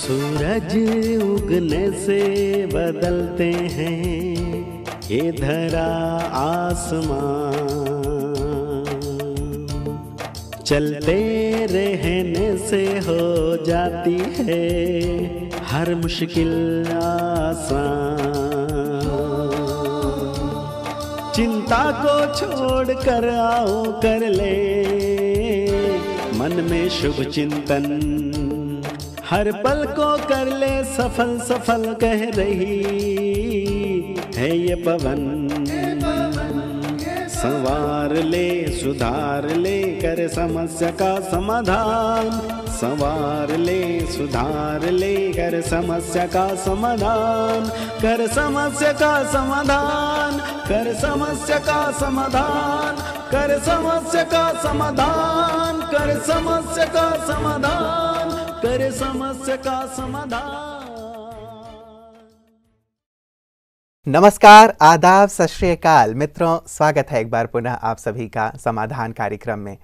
सूरज उगने से बदलते हैं ये धरा आसमान, चलते रहने से हो जाती है हर मुश्किल आसान। चिंता को छोड़ कर आओ कर ले मन में शुभ चिंतन, हर पल को कर ले सफल सफल कह रही है ये पवन। संवार ले सुधार ले कर समस्या का समाधान, संवार ले सुधार ले कर समस्या का समाधान, कर समस्या का समाधान, कर समस्या का समाधान, कर समस्या का समाधान, कर समस्या का समाधान, कर समस्या का समाधान। नमस्कार, आदाब, सत श्री अकाल मित्रों, स्वागत है एक बार पुनः आप सभी का समाधान कार्यक्रम में।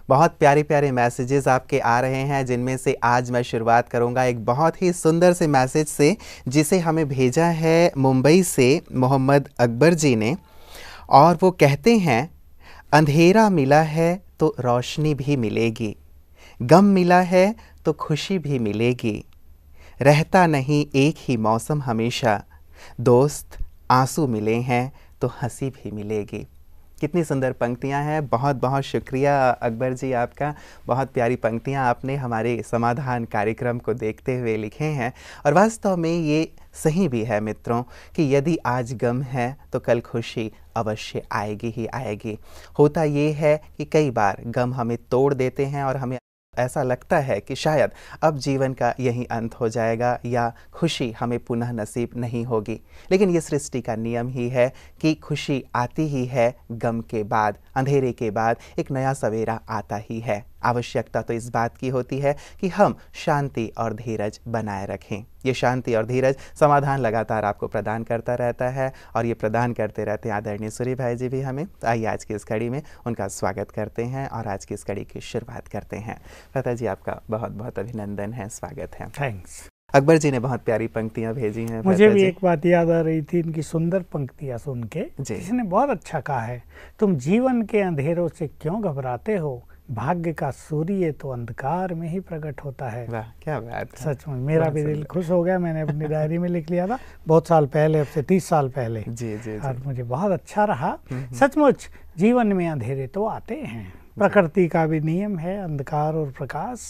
बहुत प्यारे प्यारे मैसेजेस आपके आ रहे हैं, जिनमें से आज मैं शुरुआत करूंगा एक बहुत ही सुंदर से मैसेज से, जिसे हमें भेजा है मुंबई से मोहम्मद अकबर जी ने। और वो कहते हैं, अंधेरा मिला है तो रोशनी भी मिलेगी, गम मिला है तो खुशी भी मिलेगी, रहता नहीं एक ही मौसम हमेशा, दोस्त आंसू मिले हैं तो हंसी भी मिलेगी। कितनी सुंदर पंक्तियां हैं। बहुत बहुत शुक्रिया अकबर जी आपका। बहुत प्यारी पंक्तियां आपने हमारे समाधान कार्यक्रम को देखते हुए लिखे हैं। और वास्तव में ये सही भी है मित्रों कि यदि आज गम है तो कल खुशी अवश्य आएगी ही आएगी। होता ये है कि कई बार गम हमें तोड़ देते हैं और हमें ऐसा लगता है कि शायद अब जीवन का यही अंत हो जाएगा या खुशी हमें पुनः नसीब नहीं होगी। लेकिन ये सृष्टि का नियम ही है कि खुशी आती ही है गम के बाद, अंधेरे के बाद एक नया सवेरा आता ही है। आवश्यकता तो इस बात की होती है कि हम शांति और धीरज बनाए रखें। ये शांति और धीरज समाधान लगातार आपको प्रदान करता रहता है और ये प्रदान करते रहते हैं आदरणीय सूर्य भाई जी भी हमें। तो आइए आज की इस कड़ी में उनका स्वागत करते हैं और आज की इस कड़ी की शुरुआत करते हैं। भ्राता जी आपका बहुत बहुत अभिनंदन है, स्वागत है। थैंक्स। अकबर जी ने बहुत प्यारी पंक्तियां भेजी हैं। मुझे भी एक बात याद आ रही थी इनकी सुंदर पंक्तियां सुन के। इसने बहुत अच्छा कहा है, तुम जीवन के अंधेरों से क्यों घबराते हो, भाग्य का सूर्य तो अंधकार में ही प्रकट होता है। वाह, क्या बात है। सच में मेरा भी दिल खुश हो गया। मैंने अपनी डायरी में लिख लिया था बहुत साल पहले, अब से 30 साल पहले। जी जी, और मुझे बहुत अच्छा रहा। सचमुच जीवन में अंधेरे तो आते हैं, प्रकृति का भी नियम है अंधकार और प्रकाश।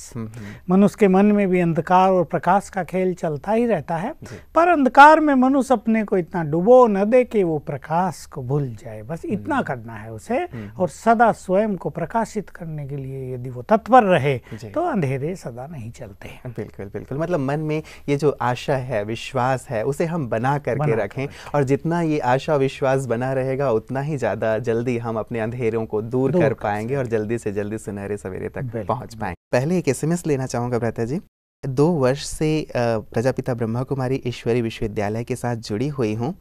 मनुष्य के मन में भी अंधकार और प्रकाश का खेल चलता ही रहता है, पर अंधकार में मनुष्य अपने को इतना डुबो न दे कि वो प्रकाश को भूल जाए। बस इतना करना है उसे, और सदा स्वयं को प्रकाशित करने के लिए यदि वो तत्पर रहे तो अंधेरे सदा नहीं चलते। बिल्कुल बिल्कुल, मतलब मन में ये जो आशा है, विश्वास है, उसे हम बना करके रखें। और जितना ये आशा विश्वास बना रहेगा उतना ही ज़्यादा जल्दी हम अपने अंधेरों को दूर कर पाएंगे और जल्दी से जल्दी सुनहरे सवेरे तक पहुंच पाएं। पहले एक एसएमएस लेना चाहूँगा भ्राता जी। 2 वर्ष से प्रजापिता ब्रह्मा कुमारी ईश्वरी विश्वविद्यालय के साथ जुड़ी हुई हूँ।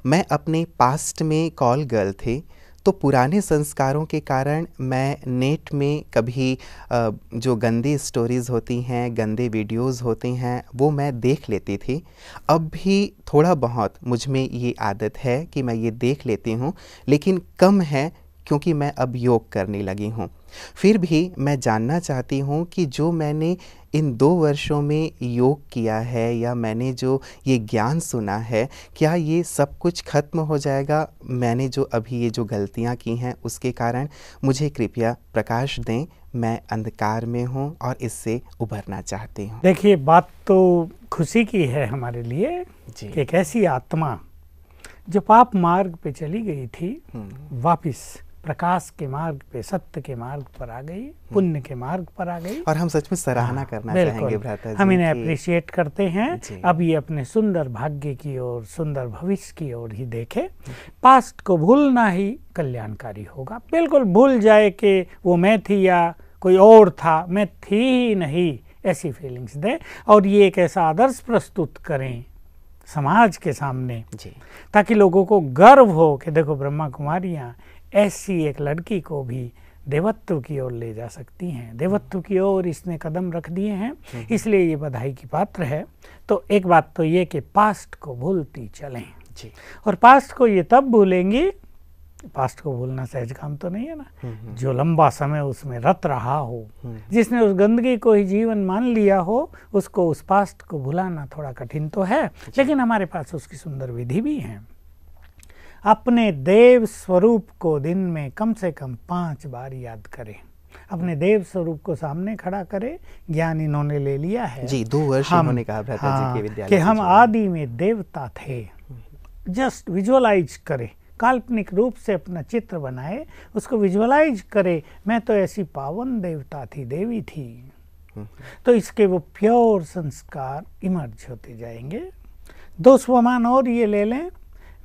मैं अपने पास्ट में कॉल गर्ल थी, तो पुराने संस्कारों के कारण मैं नेट में कभी जो गंदी स्टोरीज़ होती हैं, गंदे वीडियोस होते हैं, वो मैं देख लेती थी। अब भी थोड़ा बहुत मुझ में ये आदत है कि मैं ये देख लेती हूँ, लेकिन कम है क्योंकि मैं अब योग करने लगी हूँ। फिर भी मैं जानना चाहती हूँ कि जो मैंने इन 2 वर्षों में योग किया है या मैंने जो ये ज्ञान सुना है, क्या ये सब कुछ खत्म हो जाएगा? मैंने जो अभी ये जो गलतियाँ की हैं उसके कारण मुझे कृपया प्रकाश दें। मैं अंधकार में हूँ और इससे उभरना चाहती हूँ। देखिए, बात तो खुशी की है हमारे लिए कि एक ऐसी आत्मा जो पाप मार्ग पे चली गई थी, वापिस प्रकाश के मार्ग पे, सत्य के मार्ग पर आ गई, पुण्य के मार्ग पर आ गई। और हम सच में सराहना करना चाहेंगे भ्राता जी, हम इन्हें अप्रिशिएट करते हैं। अब ये अपने सुंदर भाग्य की ओर, सुंदर भविष्य की ओर ही देखे। पास्ट को भूलना ही कल्याणकारी होगा। बिल्कुल भूल जाए कि वो मैं थी या कोई और था, मैं थी ही नहीं, ऐसी फीलिंग्स दे। और ये एक ऐसा आदर्श प्रस्तुत करें समाज के सामने ताकि लोगों को गर्व हो कि देखो ब्रह्मा कुमारियाँ ऐसी एक लड़की को भी देवत्व की ओर ले जा सकती हैं। देवत्व की ओर इसने कदम रख दिए हैं, इसलिए ये बधाई की पात्र है। तो एक बात तो ये कि पास्ट को भूलती चलें जी। और पास्ट को ये तब भूलेंगी, पास्ट को भूलना सहज काम तो नहीं है ना, जो लंबा समय उसमें रत रहा हो, जिसने उस गंदगी को ही जीवन मान लिया हो, उसको उस पास्ट को भुलाना थोड़ा कठिन तो है, लेकिन हमारे पास उसकी सुंदर विधि भी है। अपने देव स्वरूप को दिन में कम से कम 5 बार याद करें। अपने देव स्वरूप को सामने खड़ा करें। ज्ञान इन्होंने ले लिया है जी, 2 वर्ष इन्होंने कहा भ्राता जी के विद्यालय कि हम आदि में देवता थे। जस्ट विजुअलाइज करें, काल्पनिक रूप से अपना चित्र बनाए, उसको विजुअलाइज करे, मैं तो ऐसी पावन देवता थी, देवी थी। तो इसके वो प्योर संस्कार इमर्ज होते जाएंगे। 2 स्वमान और ये ले लें,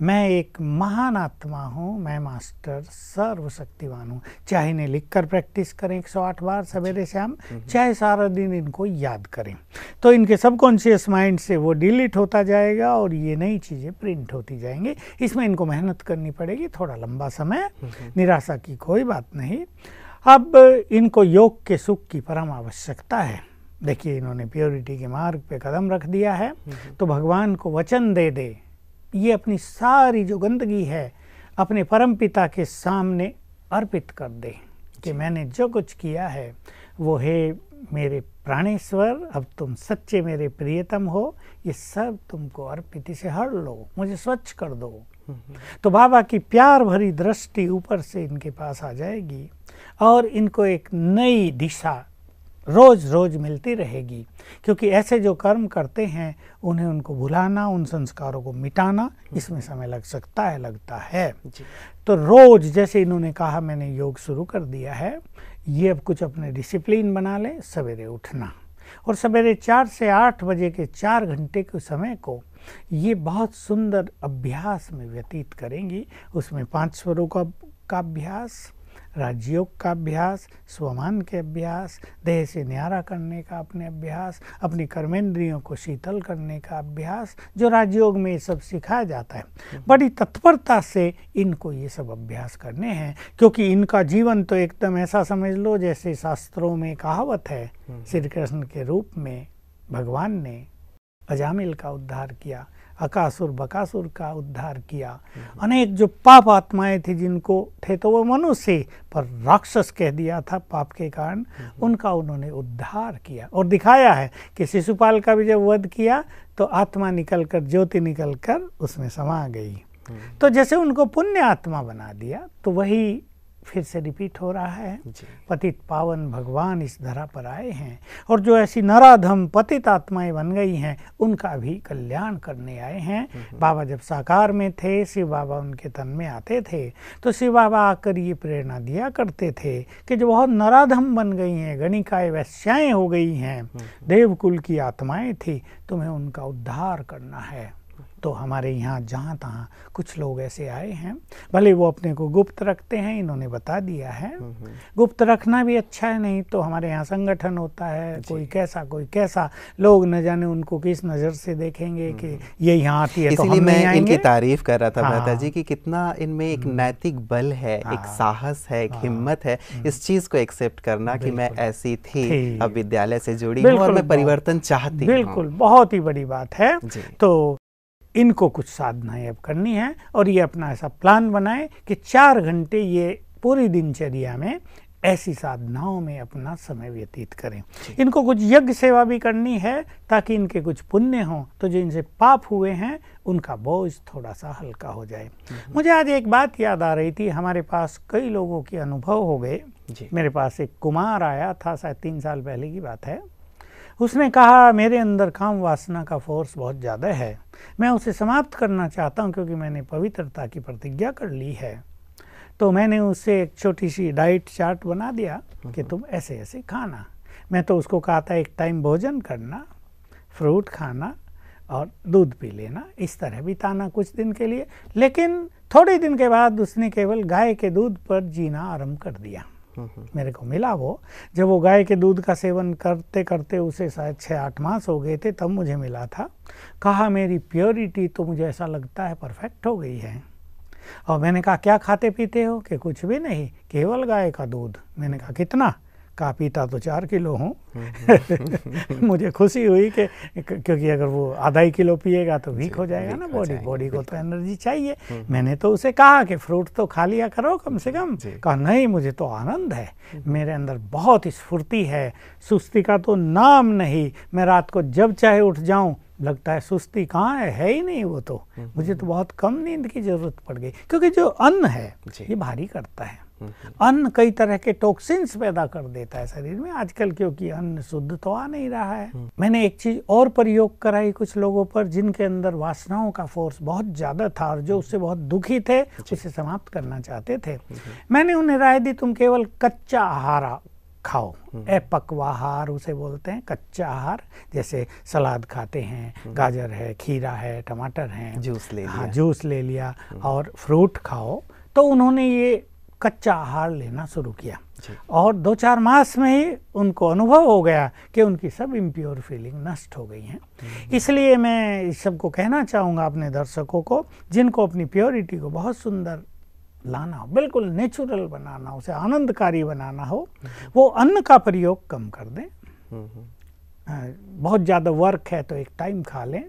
मैं एक महान आत्मा हूँ, मैं मास्टर सर्वशक्तिवान हूँ। चाहे इन्हें लिख कर प्रैक्टिस करें 108 बार सवेरे शाम, चाहे सारा दिन इनको याद करें, तो इनके सबकॉन्शियस माइंड से वो डिलीट होता जाएगा और ये नई चीज़ें प्रिंट होती जाएंगी। इसमें इनको मेहनत करनी पड़ेगी, थोड़ा लंबा समय, निराशा की कोई बात नहीं। अब इनको योग के सुख की परम आवश्यकता है। देखिए, इन्होंने प्योरिटी के मार्ग पे कदम रख दिया है, तो भगवान को वचन दे दे, ये अपनी सारी जो गंदगी है अपने परम पिता के सामने अर्पित कर दे कि मैंने जो कुछ किया है वो है मेरे प्राणेश्वर, अब तुम सच्चे मेरे प्रियतम हो, ये सब तुमको अर्पित, इसे हर लो, मुझे स्वच्छ कर दो। तो बाबा की प्यार भरी दृष्टि ऊपर से इनके पास आ जाएगी और इनको एक नई दिशा रोज रोज मिलती रहेगी, क्योंकि ऐसे जो कर्म करते हैं उन्हें उनको भुलाना, उन संस्कारों को मिटाना, इसमें समय लग सकता है, लगता है। तो रोज, जैसे इन्होंने कहा मैंने योग शुरू कर दिया है, ये अब कुछ अपने डिसिप्लिन बना लें। सवेरे उठना और सवेरे 4 से 8 बजे के 4 घंटे के समय को ये बहुत सुंदर अभ्यास में व्यतीत करेंगी। उसमें 5 स्वरों का अभ्यास, राजयोग का अभ्यास, स्वमान के अभ्यास, देह से न्यारा करने का अपने अभ्यास, अपनी कर्मेंद्रियों को शीतल करने का अभ्यास, जो राजयोग में ये सब सिखाया जाता है। बड़ी तत्परता से इनको ये सब अभ्यास करने हैं, क्योंकि इनका जीवन तो एकदम ऐसा समझ लो जैसे शास्त्रों में कहावत है, श्री कृष्ण के रूप में भगवान ने अजामिल का उद्धार किया, अकासुर बकासुर का उद्धार किया, अनेक जो पाप आत्माएं थी जिनको थे तो वो मनुष्य पर राक्षस कह दिया था पाप के कारण, उनका उन्होंने उद्धार किया और दिखाया है कि शिशुपाल का भी जब वध किया तो आत्मा निकलकर, ज्योति निकलकर उसमें समा गई। तो जैसे उनको पुण्य आत्मा बना दिया, तो वही फिर से रिपीट हो रहा है। पतित पावन भगवान इस धरा पर आए हैं और जो ऐसी नराधम पतित आत्माएं बन गई हैं उनका भी कल्याण करने आए हैं। बाबा जब साकार में थे, शिव बाबा उनके तन में आते थे, तो शिव बाबा आकर ये प्रेरणा दिया करते थे कि जो बहुत नराधम बन गई हैं, गणिकाएं वैश्याएं हो गई हैं, देवकुल की आत्माएं थी, तुम्हें उनका उद्धार करना है। तो हमारे यहाँ जहाँ तहाँ कुछ लोग ऐसे आए हैं, भले वो अपने को गुप्त रखते हैं, इन्होंने बता दिया है। गुप्त रखना भी अच्छा है, नहीं तो हमारे यहाँ संगठन होता है, कोई कैसा, लोग न जाने उनको किस नज़र से देखेंगे कि ये यहाँ आती है तो हम नहीं आएंगे। मैं इनकी तारीफ कर रहा था भ्राता जी कि कितना इनमें एक नैतिक बल है, एक साहस है, एक हिम्मत है, इस चीज़ को एक्सेप्ट करना कि मैं ऐसी थी, अब विद्यालय से जुड़ी हूँ और मैं परिवर्तन चाहती हूँ। बिल्कुल, बहुत ही बड़ी बात है। तो इनको कुछ साधनाएं अब करनी है और ये अपना ऐसा प्लान बनाए कि 4 घंटे ये पूरी दिनचर्या में ऐसी साधनाओं में अपना समय व्यतीत करें। इनको कुछ यज्ञ सेवा भी करनी है ताकि इनके कुछ पुण्य हों, तो जो इनसे पाप हुए हैं उनका बोझ थोड़ा सा हल्का हो जाए। मुझे आज एक बात याद आ रही थी, हमारे पास कई लोगों के अनुभव हो गए। मेरे पास एक कुमार आया था, शायद 3 साल पहले की बात है। उसने कहा मेरे अंदर काम वासना का फोर्स बहुत ज़्यादा है, मैं उसे समाप्त करना चाहता हूँ क्योंकि मैंने पवित्रता की प्रतिज्ञा कर ली है। तो मैंने उससे एक छोटी सी डाइट चार्ट बना दिया कि तुम ऐसे ऐसे खाना। मैं तो उसको कहा था 1 टाइम भोजन करना, फ्रूट खाना और दूध पी लेना, इस तरह बिताना कुछ दिन के लिए। लेकिन थोड़े दिन के बाद उसने केवल गाय के दूध पर जीना आरंभ कर दिया। मेरे को मिला वो, जब वो गाय के दूध का सेवन करते करते उसे शायद 6-8 मास हो गए थे, तब मुझे मिला था। कहा मेरी प्योरिटी तो मुझे ऐसा लगता है परफेक्ट हो गई है। और मैंने कहा क्या खाते पीते हो? कि कुछ भी नहीं, केवल गाय का दूध। मैंने कहा कितना? कहा पीता तो 4 किलो हूँ। मुझे खुशी हुई कि क्योंकि अगर वो आधा ही किलो पिएगा तो वीक हो जाएगा ना बॉडी को तो एनर्जी चाहिए। मैंने तो उसे कहा कि फ्रूट तो खा लिया करो कम से कम। कहा नहीं, मुझे तो आनंद है, मेरे अंदर बहुत स्फूर्ति है, सुस्ती का तो नाम नहीं। मैं रात को जब चाहे उठ जाऊं, लगता है सुस्ती कहाँ है ही नहीं। वो तो मुझे तो बहुत कम नींद की जरूरत पड़ गई, क्योंकि जो अन्न है ये भारी करता है। अन्न कई तरह के टॉक्सिन्स पैदा कर देता है शरीर में आजकल, क्योंकि अन्न शुद्ध तो आ नहीं रहा है। मैंने एक चीज और प्रयोग कराई कुछ लोगों पर जिनके अंदर वासनाओं का फोर्स बहुत ज्यादा था और जो उससे बहुत दुखी थे, उसे समाप्त करना चाहते थे। मैंने उन्हें राय दी तुम केवल कच्चा आहार खाओ, अपक्वाहार उसे बोलते हैं, कच्चा आहार। जैसे सलाद खाते हैं, गाजर है, खीरा है, टमाटर है, जूस ले लिया। हाँ, जूस ले लिया और फ्रूट खाओ। तो उन्होंने ये कच्चा आहार लेना शुरू किया और 2-4 मास में ही उनको अनुभव हो गया कि उनकी सब इम्प्योर फीलिंग नष्ट हो गई हैं। इसलिए मैं इस सबको कहना चाहूँगा अपने दर्शकों को, जिनको अपनी प्योरिटी को बहुत सुंदर लाना हो, बिल्कुल नेचुरल बनाना हो, उसे आनंदकारी बनाना हो, वो अन्न का प्रयोग कम कर दें। बहुत ज़्यादा वर्क है तो एक टाइम खा लें,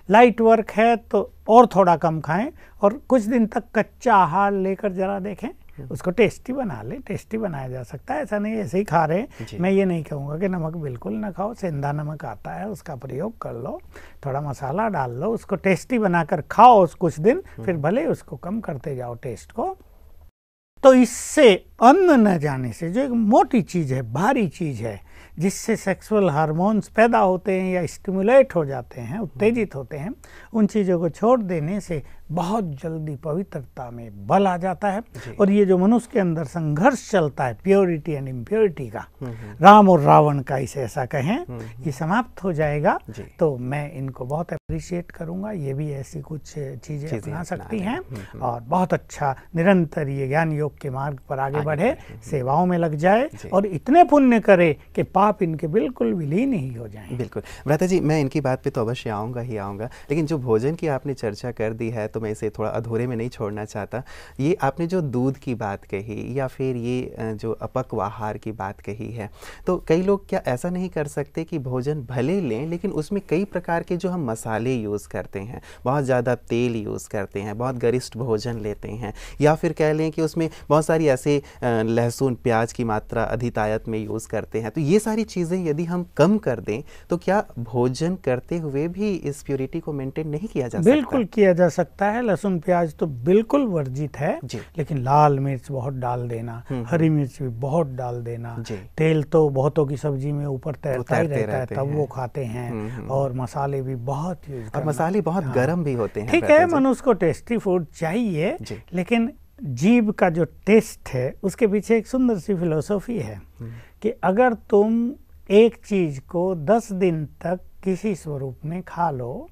लाइट वर्क है तो और थोड़ा कम खाएं और कुछ दिन तक कच्चा आहार लेकर जरा देखें, उसको टेस्टी बना लें। टेस्टी बनाया जा सकता है, ऐसा नहीं ऐसे ही खा रहे हैं। मैं ये नहीं कहूँगा कि नमक बिल्कुल ना खाओ, सेंधा नमक आता है उसका प्रयोग कर लो, थोड़ा मसाला डाल लो, उसको टेस्टी बनाकर खाओ कुछ दिन, फिर भले उसको कम करते जाओ टेस्ट को। तो इससे अन्न न जाने से, जो एक मोटी चीज़ है, भारी चीज़ है, जिससे सेक्सुअल हार्मोन्स पैदा होते हैं या स्टिमुलेट हो जाते हैं, उत्तेजित होते हैं, उन चीज़ों को छोड़ देने से बहुत जल्दी पवित्रता में बल आ जाता है। और ये जो मनुष्य के अंदर संघर्ष चलता है प्योरिटी एंड इम्प्योरिटी का, राम और रावण का इसे ऐसा कहें, ये समाप्त हो जाएगा। तो मैं इनको बहुत अप्रिशिएट करूंगा। ये भी ऐसी कुछ चीज़ें अपना सकती हैं और बहुत अच्छा निरंतर ये ज्ञान योग के मार्ग पर आगे बढ़े, सेवाओं में लग जाए और इतने पुण्य करे कि पाप इनके बिल्कुल विलीन ही हो जाएं। बिल्कुल भ्राता जी, मैं इनकी बात पे तो अवश्य आऊँगा ही आऊँगा, लेकिन जो भोजन की आपने चर्चा कर दी है तो मैं इसे थोड़ा अधूरे में नहीं छोड़ना चाहता। ये आपने जो दूध की बात कही या फिर ये जो अपक्वाहार की बात कही है, तो कई लोग क्या ऐसा नहीं कर सकते कि भोजन भले लें लेकिन उसमें कई प्रकार के जो हम मसाले यूज़ करते हैं, बहुत ज़्यादा तेल यूज़ करते हैं, बहुत गरिष्ठ भोजन लेते हैं, या फिर कह लें कि उसमें बहुत सारी ऐसे लहसुन प्याज की मात्रा अधितायत में यूज़ करते हैं, तो ये सारी चीज़ें यदि हम कम कर दें तो क्या भोजन करते हुए भी इस प्योरिटी को मेंटेन नहीं किया जा सकता? बिल्कुल किया जा सकता है। लहसुन प्याज तो बिल्कुल वर्जित है, लेकिन लाल मिर्च बहुत डाल देना, हरी मिर्च भी बहुत डाल देना, तेल तो बहुतों की सब्जी में ऊपर तैरता ही रहता है, तब वो खाते हैं, और मसाले भी बहुत यूज करना, और मसाले बहुत गर्म भी होते हैं। ठीक है, मनुष्य को टेस्टी फूड चाहिए, लेकिन जीभ का जो टेस्ट है उसके पीछे एक सुंदर सी फिलोसॉफी है कि अगर तुम एक चीज को 10 दिन तक किसी स्वरूप में खा लो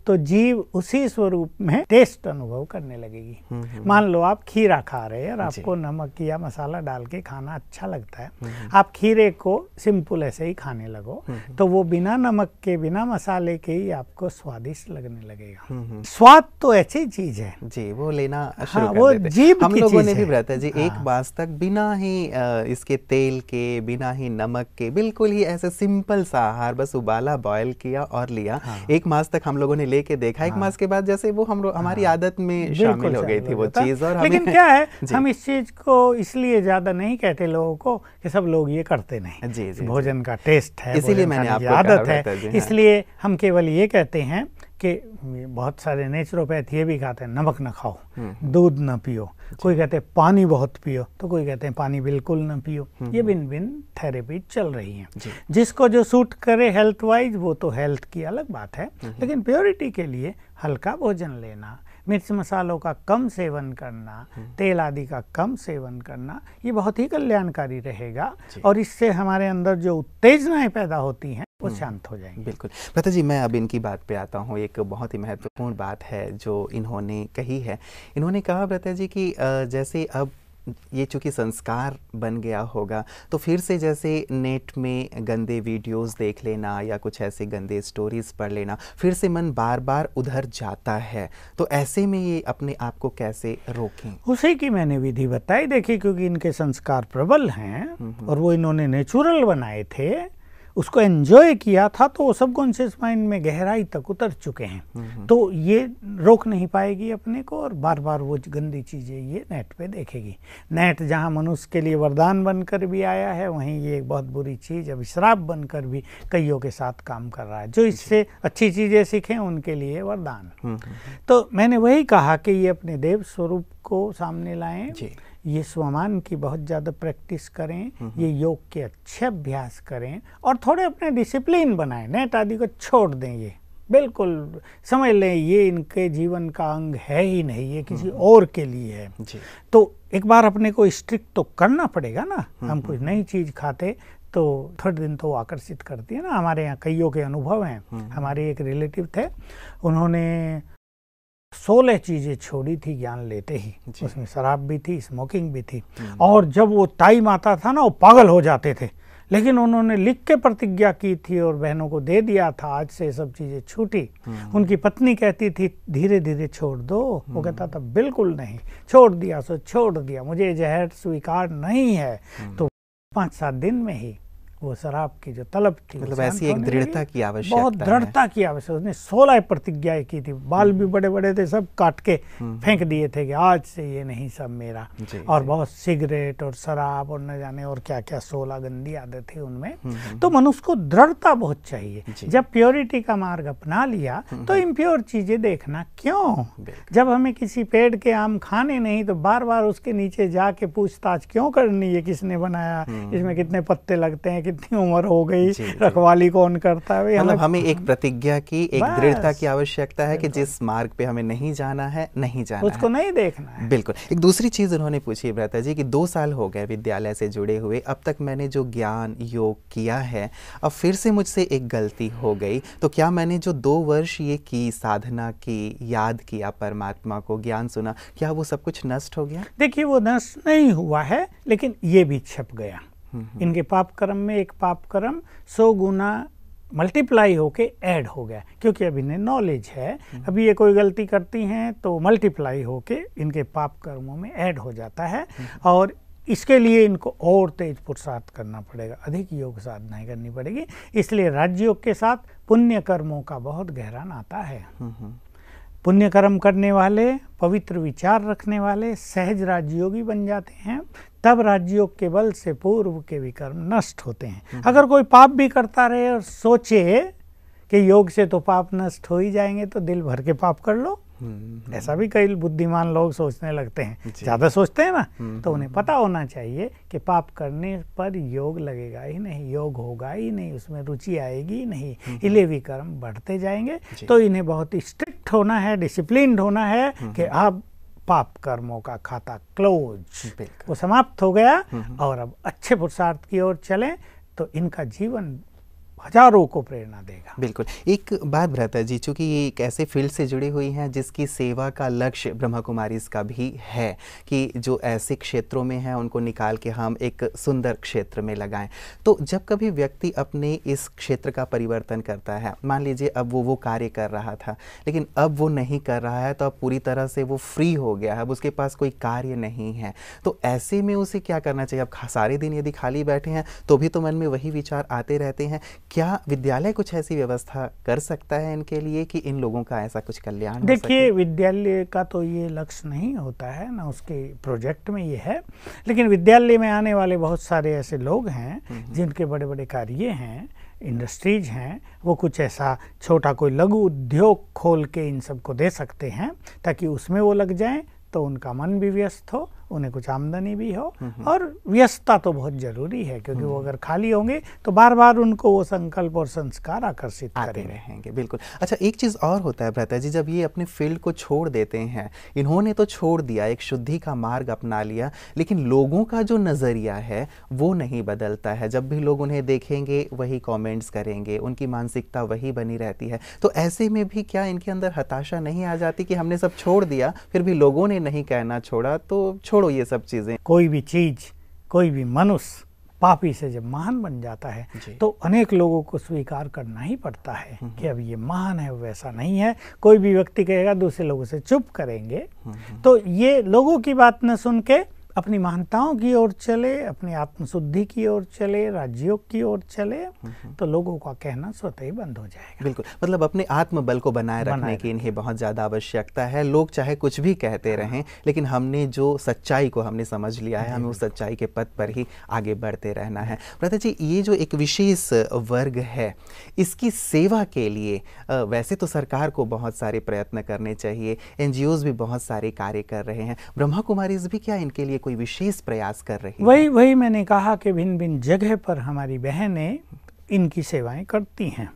तो जीव उसी स्वरूप में टेस्ट अनुभव करने लगेगी। मान लो आप खीरा खा रहे हैं और आपको नमक या मसाला डाल के खाना अच्छा लगता है, आप खीरे को सिंपल ऐसे ही खाने लगो तो वो बिना नमक के बिना मसाले के ही आपको स्वादिष्ट लगने लगेगा। स्वाद तो ऐसी चीज है जी, वो लेना हाँ, वो जीभ हम की लोगों चीज ने भी है। रहता है जी, एक मास तक बिना ही इसके तेल के, बिना ही नमक के, बिल्कुल ही ऐसे सिंपल सा आहार, बस उबाला बॉयल किया और लिया। एक मास तक हम लोगों ने लेके देखा, एक मास के बाद जैसे वो हमारी आदत में शामिल हो गई थी वो चीज। और लेकिन क्या है, हम इस चीज को इसलिए ज्यादा नहीं कहते लोगों को कि सब लोग ये करते नहीं। जी, जी, भोजन का टेस्ट है, इसीलिए मैंने आपको आदत है, इसलिए हम केवल ये कहते हैं कि बहुत सारे नेचुरोपैथ ये भी कहते हैं नमक न खाओ, दूध न पियो, कोई कहते हैं पानी बहुत पियो, तो कोई कहते हैं पानी बिल्कुल न पियो। ये भिन्न भिन्न थेरेपी चल रही हैं, जिसको जो सूट करे हेल्थ वाइज वो तो हेल्थ की अलग बात है, लेकिन प्योरिटी के लिए हल्का भोजन लेना, मिर्च मसालों का कम सेवन करना, तेल आदि का कम सेवन करना, ये बहुत ही कल्याणकारी रहेगा और इससे हमारे अंदर जो उत्तेजनाएं पैदा होती हैं वो शांत हो जाएंगे। बिल्कुल भ्राता जी, मैं अब इनकी बात पे आता हूँ। एक बहुत ही महत्वपूर्ण बात है जो इन्होंने कही है। इन्होंने कहा भ्राता जी कि जैसे अब ये चूँकि संस्कार बन गया होगा, तो फिर से जैसे नेट में गंदे वीडियोस देख लेना या कुछ ऐसे गंदे स्टोरीज पढ़ लेना, फिर से मन बार बार उधर जाता है, तो ऐसे में ये अपने आप को कैसे रोकें? उसी की मैंने विधि बताई। देखिए, क्योंकि इनके संस्कार प्रबल हैं और वो इन्होंने नेचुरल बनाए थे, उसको एंजॉय किया था, तो वो सबकॉन्शियस माइंड में गहराई तक उतर चुके हैं। तो ये रोक नहीं पाएगी अपने को और बार बार वो गंदी चीज़ें ये नेट पे देखेगी। नेट जहाँ मनुष्य के लिए वरदान बनकर भी आया है, वहीं ये एक बहुत बुरी चीज़ अब श्राप बनकर भी कईयों के साथ काम कर रहा है। जो इससे अच्छी चीज़ें सीखें उनके लिए वरदान। तो मैंने वही कहा कि ये अपने देव स्वरूप को सामने लाएं, ये स्वमान की बहुत ज़्यादा प्रैक्टिस करें, ये योग के अच्छे अभ्यास करें और थोड़े अपने डिसिप्लिन बनाएं। नेट आदि को छोड़ दें, ये बिल्कुल समझ लें ये इनके जीवन का अंग है ही नहीं, ये किसी और के लिए है। तो एक बार अपने को स्ट्रिक्ट तो करना पड़ेगा ना। हम कुछ नई चीज़ खाते तो थोड़े दिन तो आकर्षित करती है ना। हमारे यहाँ कईयों के अनुभव हैं। हमारे एक रिलेटिव थे, उन्होंने 16 चीज़ें छोड़ी थी ज्ञान लेते ही। उसमें शराब भी थी, स्मोकिंग भी थी, और जब वो टाइम आता था ना वो पागल हो जाते थे। लेकिन उन्होंने लिख के प्रतिज्ञा की थी और बहनों को दे दिया था, आज से सब चीज़ें छूटी। उनकी पत्नी कहती थी धीरे धीरे छोड़ दो, वो कहता था बिल्कुल नहीं, छोड़ दिया सो छोड़ दिया, मुझे जहर स्वीकार नहीं है। तो 5-7 दिन में ही वो शराब की जो तलब थी, मतलब ऐसी एक दृढ़ता की आवश्यकता, बहुत दृढ़ता की आवश्यकता। उसने 16 प्रतिज्ञाएं की थी, बाल भी बड़े बड़े थे, सब काट के फेंक दिए थे कि आज से ये नहीं सब मेरा। और बहुत सिगरेट और शराब और न जाने और क्या क्या 16 गंदी आदत थी उनमें। तो मनुष्य को दृढ़ता बहुत चाहिए। जब प्योरिटी का मार्ग अपना लिया तो इम्प्योर चीजें देखना क्यों। जब हमें किसी पेड़ के आम खाने नहीं तो बार बार उसके नीचे जाके पूछताछ क्यों करनी है, किसने बनाया, इसमें कितने पत्ते लगते हैं, कितनी उम्र हो गई, रखवाली कौन करता है। मतलब हमें एक प्रतिज्ञा की, एक दृढ़ता की आवश्यकता है कि जिस मार्ग पे हमें नहीं जाना है, नहीं जाना उसको है, नहीं देखना है। बिल्कुल। एक दूसरी चीज उन्होंने पूछी भ्राता जी कि 2 साल हो गए विद्यालय से जुड़े हुए, अब तक मैंने जो ज्ञान योग किया है, अब फिर से मुझसे एक गलती हो गई, तो क्या मैंने जो 2 वर्ष ये की, साधना की, याद किया परमात्मा को, ज्ञान सुना, क्या वो सब कुछ नष्ट हो गया? देखिए, वो नष्ट नहीं हुआ है, लेकिन ये भी छप गया। इनके पाप कर्म में एक पाप कर्म 100 गुना मल्टीप्लाई होके ऐड हो गया, क्योंकि अब इन्हें नॉलेज है। अभी ये कोई गलती करती हैं तो मल्टीप्लाई होके इनके पाप कर्मों में ऐड हो जाता है। और इसके लिए इनको और तेज पुरुषार्थ करना पड़ेगा, अधिक योग साधनाएं करनी पड़ेगी। इसलिए राजयोग के साथ पुण्य कर्मों का बहुत गहरा नाता है। पुण्य कर्म करने वाले, पवित्र विचार रखने वाले सहज राजयोगी बन जाते हैं। तब राजयोग के बल से पूर्व के विकर्म नष्ट होते हैं। अगर कोई पाप भी करता रहे और सोचे कि योग से तो पाप नष्ट हो ही जाएंगे, तो दिल भर के पाप कर लो। ऐसा भी कई बुद्धिमान लोग सोचने लगते हैं, ज़्यादा सोचते हैं ना। तो उन्हें पता होना चाहिए कि पाप करने पर योग लगेगा ही नहीं, योग होगा ही नहीं, उसमें रुचि आएगी ही नहीं, इसलिए विकर्म बढ़ते जाएंगे। तो इन्हें बहुत स्ट्रिक्ट होना है, डिसिप्लिन्ड होना है कि अब पाप कर्मों का खाता क्लोज, वो समाप्त हो गया और अब अच्छे पुरुषार्थ की ओर चलें, तो इनका जीवन हजारों को प्रेरणा देगा। बिल्कुल। एक बात भ्राता जी, चूँकि ये एक ऐसे फील्ड से जुड़ी हुई हैं जिसकी सेवा का लक्ष्य ब्रह्मा कुमारीज़ का भी है कि जो ऐसे क्षेत्रों में हैं उनको निकाल के हम एक सुंदर क्षेत्र में लगाएं। तो जब कभी व्यक्ति अपने इस क्षेत्र का परिवर्तन करता है, मान लीजिए अब वो कार्य कर रहा था लेकिन अब वो नहीं कर रहा है, तो अब पूरी तरह से वो फ्री हो गया है, अब उसके पास कोई कार्य नहीं है, तो ऐसे में उसे क्या करना चाहिए? अब सारे दिन यदि खाली बैठे हैं तो भी तो मन में वही विचार आते रहते हैं। क्या विद्यालय कुछ ऐसी व्यवस्था कर सकता है इनके लिए कि इन लोगों का ऐसा कुछ कल्याण हो सके? देखिए, विद्यालय का तो ये लक्ष्य नहीं होता है ना, उसके प्रोजेक्ट में ये है। लेकिन विद्यालय में आने वाले बहुत सारे ऐसे लोग हैं जिनके बड़े बड़े कार्य हैं, इंडस्ट्रीज हैं, वो कुछ ऐसा छोटा कोई लघु उद्योग खोल के इन सबको दे सकते हैं ताकि उसमें वो लग जाएं, तो उनका मन भी व्यस्त हो, उन्हें कुछ आमदनी भी हो। और व्यस्तता तो बहुत जरूरी है, क्योंकि वो अगर खाली होंगे तो बार बार उनको वो संकल्प और संस्कार आकर्षित करते रहेंगे। बिल्कुल। अच्छा, एक चीज़ और होता है भ्राता जी, जब ये अपने फील्ड को छोड़ देते हैं, इन्होंने तो छोड़ दिया, एक शुद्धि का मार्ग अपना लिया, लेकिन लोगों का जो नज़रिया है वो नहीं बदलता है। जब भी लोग उन्हें देखेंगे वही कॉमेंट्स करेंगे, उनकी मानसिकता वही बनी रहती है। तो ऐसे में भी क्या इनके अंदर हताशा नहीं आ जाती कि हमने सब छोड़ दिया, फिर भी लोगों ने नहीं कहना छोड़ा तो छोड़ो ये सब चीजें। कोई भी चीज, कोई भी मनुष्य पापी से जब महान बन जाता है तो अनेक लोगों को स्वीकार करना ही पड़ता है कि अब ये महान है, वैसा नहीं है। कोई भी व्यक्ति कहेगा, दूसरे लोगों से चुप करेंगे। तो ये लोगों की बात न सुन के अपनी महानताओं की ओर चले, अपनी आत्मशुद्धि की ओर चले, राजयोग की ओर चले, तो लोगों का कहना स्वतः ही बंद हो जाएगा। बिल्कुल, मतलब अपने आत्मबल को बनाए रखने की इन्हें बहुत ज़्यादा आवश्यकता है। लोग चाहे कुछ भी कहते रहें, लेकिन हमने जो सच्चाई को हमने समझ लिया है, हमें उस सच्चाई के पथ पर ही आगे बढ़ते रहना है। भ्राता जी, ये जो एक विशेष वर्ग है, इसकी सेवा के लिए वैसे तो सरकार को बहुत सारे प्रयत्न करने चाहिए, NGOs भी बहुत सारे कार्य कर रहे हैं, ब्रह्मा कुमारीज भी क्या इनके लिए कोई विशेष प्रयास कर रही है? वही मैंने कहा कि भिन्न भिन्न जगह पर हमारी बहनें इनकी सेवाएं करती हैं,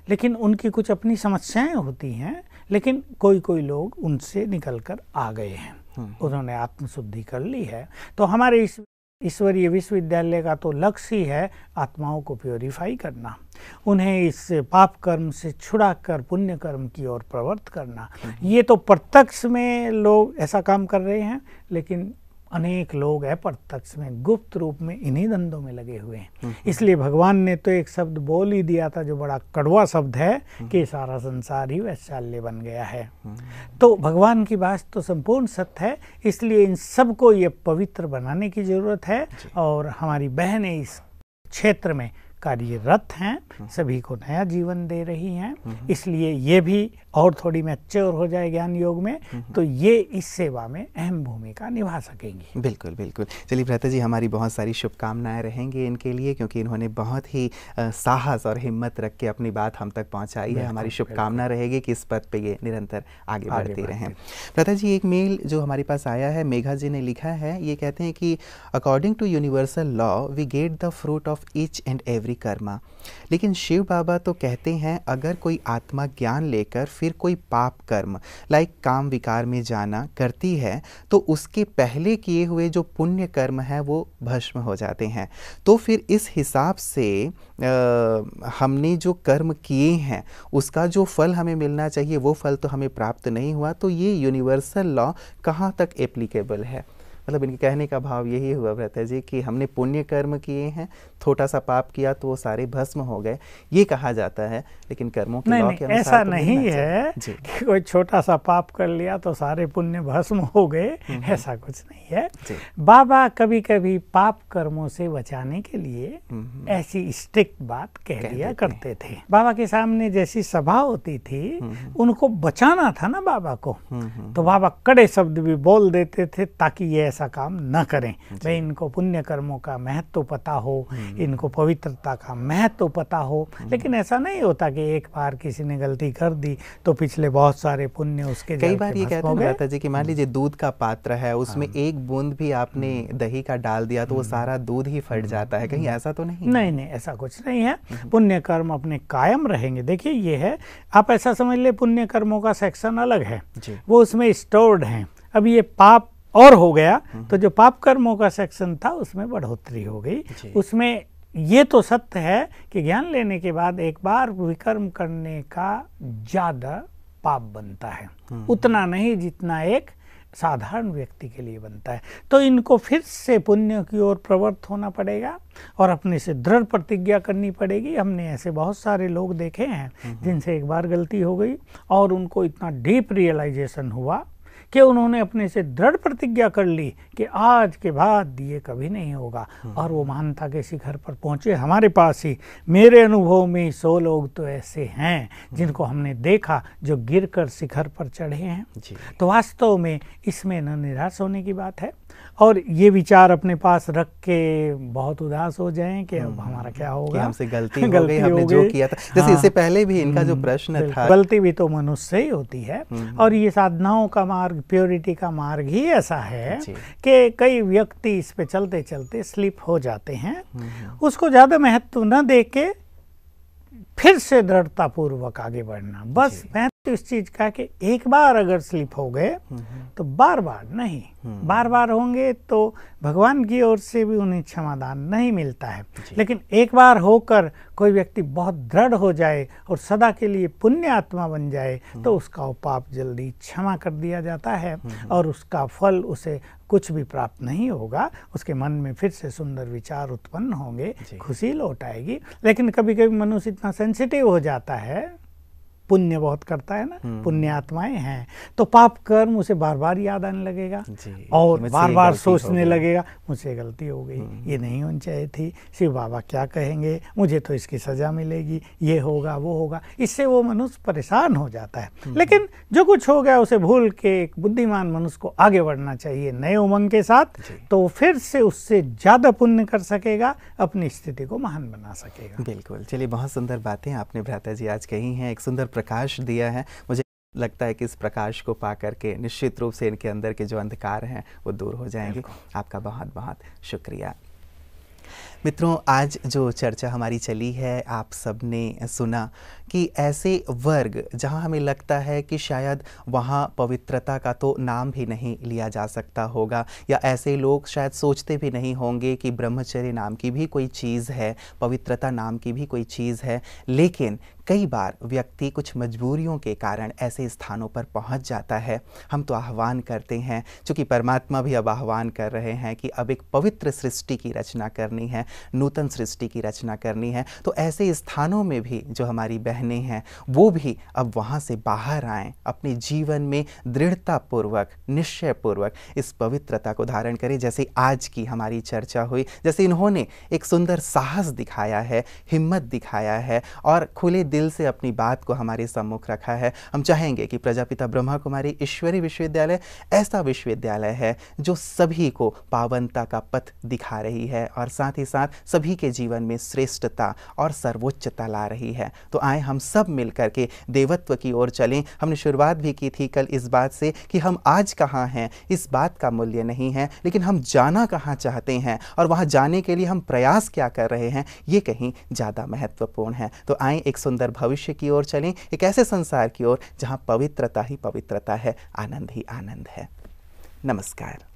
लेकिन उनकी कुछ अपनी समस्याएं होती हैं, लेकिन कोई लोग उनसे निकलकर आ गए हैं, उन्होंने आत्मशुद्धि कर ली है। तो हमारे इस ईश्वरीय विश्वविद्यालय का तो लक्ष्य ही है आत्माओं को प्योरीफाई करना, उन्हें इस पाप कर्म से छुड़ाकर पुण्य कर्म की ओर प्रवृत्त करना। ये तो प्रत्यक्ष में लोग ऐसा काम कर रहे हैं, लेकिन अनेक लोग अप्रत्यक्ष में गुप्त रूप में इन्हीं धंधों में लगे हुए हैं। इसलिए भगवान ने तो एक शब्द बोल ही दिया था जो बड़ा कड़वा शब्द है कि सारा संसार ही वैशाल्य बन गया है। तो भगवान की बात तो संपूर्ण सत्य है, इसलिए इन सबको ये पवित्र बनाने की जरूरत है। और हमारी बहनें इस क्षेत्र में कार्यरत हैं, सभी को नया जीवन दे रही हैं, इसलिए ये भी और थोड़ी मैच्योर हो जाए ज्ञान योग में, तो ये इस सेवा में अहम भूमिका निभा सकेंगी। बिल्कुल बिल्कुल। चलिए भ्राता जी, हमारी बहुत सारी शुभकामनाएं रहेंगी इनके लिए, क्योंकि इन्होंने बहुत ही साहस और हिम्मत रख के अपनी बात हम तक पहुंचाई है। हमारी शुभकामना रहेगी कि इस पथ पे ये निरंतर आगे बढ़ते रहें। भ्राता जी, एक मेल जो हमारे पास आया है, मेघा जी ने लिखा है, ये कहते हैं कि according to universal law we get the fruit of each and every karma, लेकिन शिव बाबा तो कहते हैं अगर कोई आत्मा ज्ञान लेकर फिर कोई पाप कर्म लाइक काम विकार में जाना करती है तो उसके पहले किए हुए जो पुण्य कर्म है वो भस्म हो जाते हैं। तो फिर इस हिसाब से हमने जो कर्म किए हैं उसका जो फल हमें मिलना चाहिए वो फल तो हमें प्राप्त नहीं हुआ, तो ये यूनिवर्सल लॉ कहाँ तक एप्लीकेबल है? मतलब इनके कहने का भाव यही हुआ भ्राता जी कि हमने पुण्य कर्म किए हैं, थोड़ा सा पाप किया तो वो सारे भस्म हो गए, ये कहा जाता है, लेकिन कर्मों के लॉ के अनुसार ऐसा तो नहीं है कि कोई छोटा सा पाप कर लिया तो सारे पुण्य भस्म हो गए, ऐसा कुछ नहीं है। बाबा कभी कभी पाप कर्मों से बचाने के लिए ऐसी स्ट्रिक्ट बात कह दिया करते थे। बाबा के सामने जैसी सभा होती थी, उनको बचाना था ना बाबा को, तो बाबा कड़े शब्द भी बोल देते थे ताकि ये ऐसा काम न करें। भाई इनको पुण्य कर्मों का महत्व पता हो, इनको पवित्रता का महत्व पता हो, लेकिन ऐसा नहीं होता कि एक बार किसी ने गलती कर दी तो पिछले बहुत सारे पुण्य उसके कई बार ये कहते हैं भ्राता जी कि मान लीजिए दूध का पात्र है, उसमें एक बूंद भी आपने दही का डाल दिया तो वो सारा दूध ही फट जाता है, कहीं ऐसा तो नहीं? नहीं, ऐसा कुछ नहीं है। पुण्य कर्म अपने कायम रहेंगे। देखिए ये है, आप ऐसा समझ ले पुण्य कर्मों का सेक्शन अलग है, वो उसमें स्टोर्ड है। अब ये पाप और हो गया तो जो पाप कर्मों का सेक्शन था उसमें बढ़ोतरी हो गई। उसमें ये तो सत्य है कि ज्ञान लेने के बाद एक बार विकर्म करने का ज्यादा पाप बनता है, उतना नहीं जितना एक साधारण व्यक्ति के लिए बनता है। तो इनको फिर से पुण्य की ओर प्रवृत्त होना पड़ेगा और अपने से दृढ़ प्रतिज्ञा करनी पड़ेगी। हमने ऐसे बहुत सारे लोग देखे हैं जिनसे एक बार गलती हो गई और उनको इतना डीप रियलाइजेशन हुआ कि उन्होंने अपने से दृढ़ प्रतिज्ञा कर ली कि आज के बाद ये कभी नहीं होगा, और वो महानता के शिखर पर पहुंचे। हमारे पास ही मेरे अनुभव में 100 लोग तो ऐसे हैं जिनको हमने देखा जो गिरकर शिखर पर चढ़े हैं। तो वास्तव में इसमें न निराश होने की बात है और ये विचार अपने पास रख के बहुत उदास हो जाएं कि अब हमारा क्या होगा, कि हमसे गलती हो गई, हमने जो किया था। जैसे इससे पहले भी इनका जो प्रश्न था, गलती भी तो मनुष्य से ही होती है। और ये साधनाओं का मार्ग, प्योरिटी का मार्ग ही ऐसा है कि कई व्यक्ति इस पे चलते चलते स्लिप हो जाते हैं। उसको ज्यादा महत्व न दे के फिर से दृढ़ता पूर्वक आगे बढ़ना, बस तो इस चीज का कि एक बार अगर स्लिप हो गए तो बार बार नहीं, बार बार होंगे तो भगवान की ओर से भी उन्हें क्षमादान नहीं मिलता है। लेकिन एक बार होकर कोई व्यक्ति बहुत दृढ़ हो जाए और सदा के लिए पुण्य आत्मा बन जाए तो उसका वो पाप जल्दी क्षमा कर दिया जाता है और उसका फल उसे कुछ भी प्राप्त नहीं होगा। उसके मन में फिर से सुंदर विचार उत्पन्न होंगे, खुशी लौट आएगी। लेकिन कभी कभी मनुष्य इतना सेंसिटिव हो जाता है, पुण्य बहुत करता है ना, पुण्य आत्माएं हैं, तो पाप कर्म उसे बार बार याद आने लगेगा और बार बार सोचने लगेगा मुझसे गलती हो गई, ये नहीं होनी चाहिए थी, शिव बाबा क्या कहेंगे, मुझे तो इसकी सजा मिलेगी, ये होगा वो होगा। इससे वो मनुष्य परेशान हो जाता है। लेकिन जो कुछ हो गया उसे भूल के एक बुद्धिमान मनुष्य को आगे बढ़ना चाहिए नए उमंग के साथ, तो फिर से उससे ज्यादा पुण्य कर सकेगा, अपनी स्थिति को महान बना सकेगा। बिल्कुल। चलिए, बहुत सुंदर बातें आपने भ्राता जी आज कही हैं, एक सुंदर प्रकाश दिया है। मुझे लगता है कि इस प्रकाश को पा करके निश्चित रूप से इनके अंदर के जो अंधकार हैं वो दूर हो जाएंगे। आपका बहुत बहुत शुक्रिया। मित्रों, आज जो चर्चा हमारी चली है, आप सबने सुना कि ऐसे वर्ग जहां हमें लगता है कि शायद वहां पवित्रता का तो नाम भी नहीं लिया जा सकता होगा, या ऐसे लोग शायद सोचते भी नहीं होंगे कि ब्रह्मचर्य नाम की भी कोई चीज़ है, पवित्रता नाम की भी कोई चीज़ है। लेकिन कई बार व्यक्ति कुछ मजबूरियों के कारण ऐसे स्थानों पर पहुंच जाता है। हम तो आह्वान करते हैं, चूँकि परमात्मा भी अब आह्वान कर रहे हैं कि अब एक पवित्र सृष्टि की रचना करनी है, नूतन सृष्टि की रचना करनी है। तो ऐसे स्थानों में भी जो हमारी बहनें हैं वो भी अब वहाँ से बाहर आएँ, अपने जीवन में दृढ़तापूर्वक, निश्चयपूर्वक इस पवित्रता को धारण करें। जैसे आज की हमारी चर्चा हुई, जैसे इन्होंने एक सुंदर साहस दिखाया है, हिम्मत दिखाया है और खुले दिल से अपनी बात को हमारे सम्मुख रखा है। हम चाहेंगे कि प्रजापिता ब्रह्मा कुमारी ईश्वरीय विश्वविद्यालय ऐसा विश्वविद्यालय है जो सभी को पावनता का पथ दिखा रही है और साथ ही साथ सभी के जीवन में श्रेष्ठता और सर्वोच्चता ला रही है। तो आए हम सब मिलकर के देवत्व की ओर चलें। हमने शुरुआत भी की थी कल इस बात से कि हम आज कहाँ हैं इस बात का मूल्य नहीं है, लेकिन हम जाना कहाँ चाहते हैं और वहाँ जाने के लिए हम प्रयास क्या कर रहे हैं, ये कहीं ज़्यादा महत्वपूर्ण है। तो आए एक सुंदर भविष्य की ओर चलें, एक ऐसे संसार की ओर जहाँ पवित्रता ही पवित्रता है, आनंद ही आनंद है। नमस्कार।